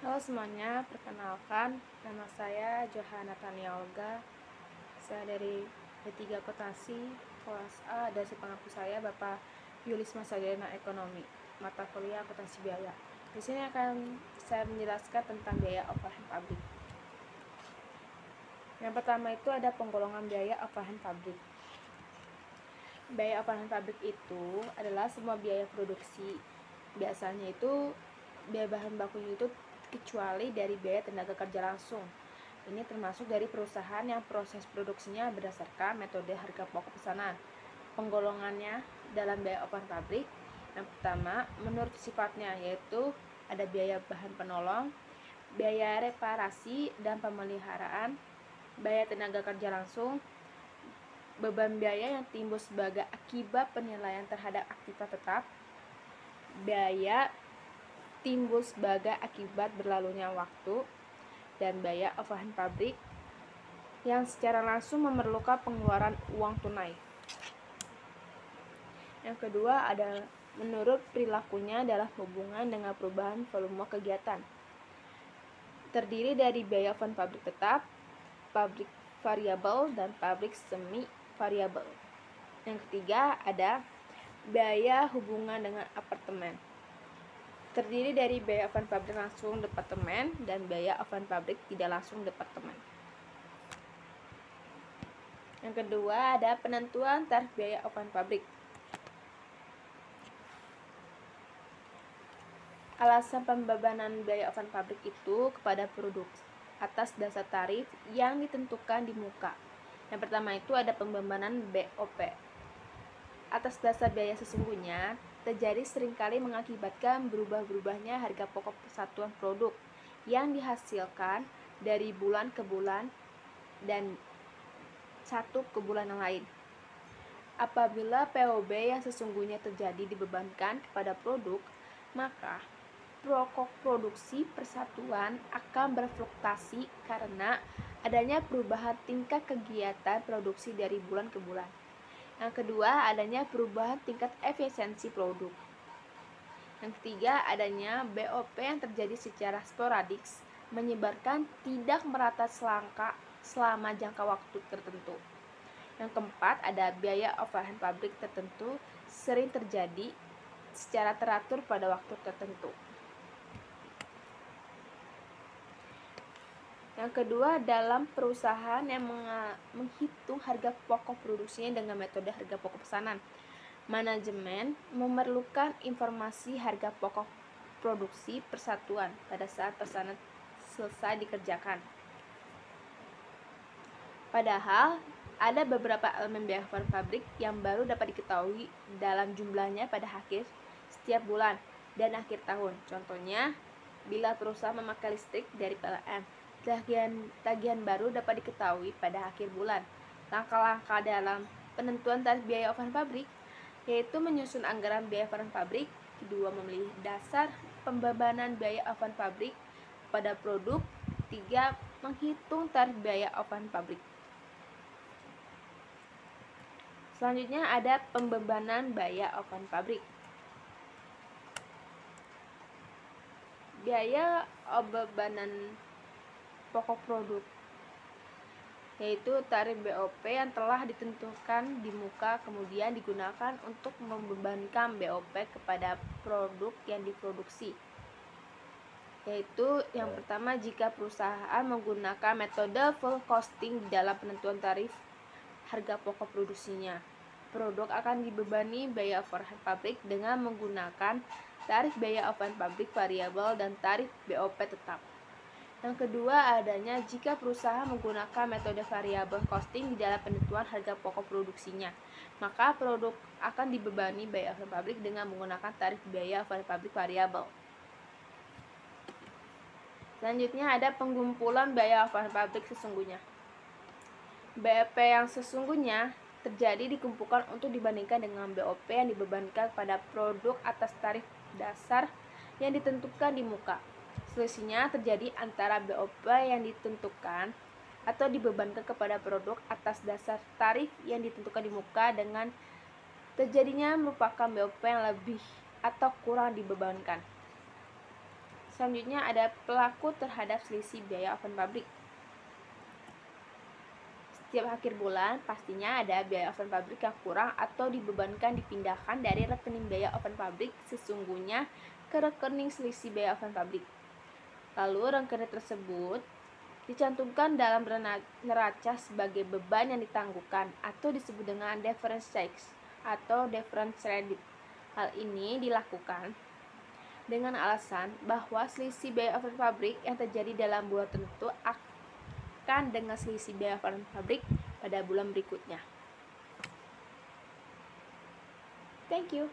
Halo semuanya, perkenalkan nama saya Johanna Tania Olga. Saya dari D3 Akuntansi kelas A, dan si pengampu saya Bapak Yulisma Sarjana Ekonomi, mata kuliah akuntansi biaya. Di sini akan saya menjelaskan tentang biaya overhead pabrik. Yang pertama itu ada penggolongan biaya overhead pabrik. Biaya overhead pabrik itu adalah semua biaya produksi. Biasanya itu biaya bahan bakunya itu kecuali dari biaya tenaga kerja langsung. Ini termasuk dari perusahaan yang proses produksinya berdasarkan metode harga pokok pesanan. Penggolongannya dalam biaya overhead pabrik, yang pertama menurut sifatnya, yaitu ada biaya bahan penolong, biaya reparasi dan pemeliharaan, biaya tenaga kerja langsung, beban biaya yang timbul sebagai akibat penilaian terhadap aktivitas tetap, biaya timbul sebagai akibat berlalunya waktu, dan biaya overhead pabrik yang secara langsung memerlukan pengeluaran uang tunai. Yang kedua ada menurut perilakunya adalah hubungan dengan perubahan volume kegiatan. Terdiri dari biaya overhead pabrik tetap, pabrik variabel, dan pabrik semi variabel. Yang ketiga ada biaya hubungan dengan apartemen. Terdiri dari biaya overhead pabrik langsung departemen dan biaya overhead pabrik tidak langsung departemen. Yang kedua ada penentuan tarif biaya overhead pabrik. Alasan pembebanan biaya overhead pabrik itu kepada produk atas dasar tarif yang ditentukan di muka. Yang pertama itu ada pembebanan BOP. Atas dasar biaya sesungguhnya terjadi seringkali mengakibatkan berubah-berubahnya harga pokok satuan produk yang dihasilkan dari bulan ke bulan dan satu ke bulan yang lain. Apabila POB yang sesungguhnya terjadi dibebankan kepada produk, maka pokok produksi persatuan akan berfluktuasi karena adanya perubahan tingkat kegiatan produksi dari bulan ke bulan. Yang kedua, adanya perubahan tingkat efisiensi produk. Yang ketiga, adanya BOP yang terjadi secara sporadik, menyebarkan tidak merata selama jangka waktu tertentu. Yang keempat, ada biaya overhead pabrik tertentu sering terjadi secara teratur pada waktu tertentu. Yang kedua, dalam perusahaan yang menghitung harga pokok produksinya dengan metode harga pokok pesanan, manajemen memerlukan informasi harga pokok produksi persatuan pada saat pesanan selesai dikerjakan. Padahal, ada beberapa elemen biaya overhead pabrik yang baru dapat diketahui dalam jumlahnya pada akhir setiap bulan dan akhir tahun. Contohnya, bila perusahaan memakai listrik dari PLN, tagihan baru dapat diketahui pada akhir bulan. Langkah-langkah dalam penentuan tarif biaya overhead pabrik yaitu menyusun anggaran biaya overhead pabrik, kedua memilih dasar pembebanan biaya overhead pabrik pada produk, tiga menghitung tarif biaya overhead pabrik. Selanjutnya ada pembebanan biaya overhead pabrik. Biaya pembebanan pokok produk yaitu tarif BOP yang telah ditentukan di muka kemudian digunakan untuk membebankan BOP kepada produk yang diproduksi. Yaitu yang pertama, jika perusahaan menggunakan metode full costing dalam penentuan tarif harga pokok produksinya, produk akan dibebani biaya overhead pabrik dengan menggunakan tarif biaya overhead pabrik variabel dan tarif BOP tetap. Yang kedua, adanya jika perusahaan menggunakan metode variable costing di dalam penentuan harga pokok produksinya, maka produk akan dibebani biaya overhead pabrik dengan menggunakan tarif biaya overhead pabrik variabel. Selanjutnya ada pengumpulan biaya overhead pabrik sesungguhnya. BOP yang sesungguhnya terjadi dikumpulkan untuk dibandingkan dengan BOP yang dibebankan pada produk atas tarif dasar yang ditentukan di muka. Selisihnya terjadi antara BOP yang ditentukan atau dibebankan kepada produk atas dasar tarif yang ditentukan di muka dengan terjadinya merupakan BOP yang lebih atau kurang dibebankan. Selanjutnya ada pelaku terhadap selisih biaya oven pabrik. Setiap akhir bulan, pastinya ada biaya oven pabrik yang kurang atau dibebankan dipindahkan dari rekening biaya oven pabrik sesungguhnya ke rekening selisih biaya oven pabrik. Lalu, rekening tersebut dicantumkan dalam neraca sebagai beban yang ditangguhkan atau disebut dengan deference tax atau deference credit. Hal ini dilakukan dengan alasan bahwa selisih biaya oven pabrik yang terjadi dalam bulan tertentu akan dengan selisih biaya oven pabrik pada bulan berikutnya. Thank you.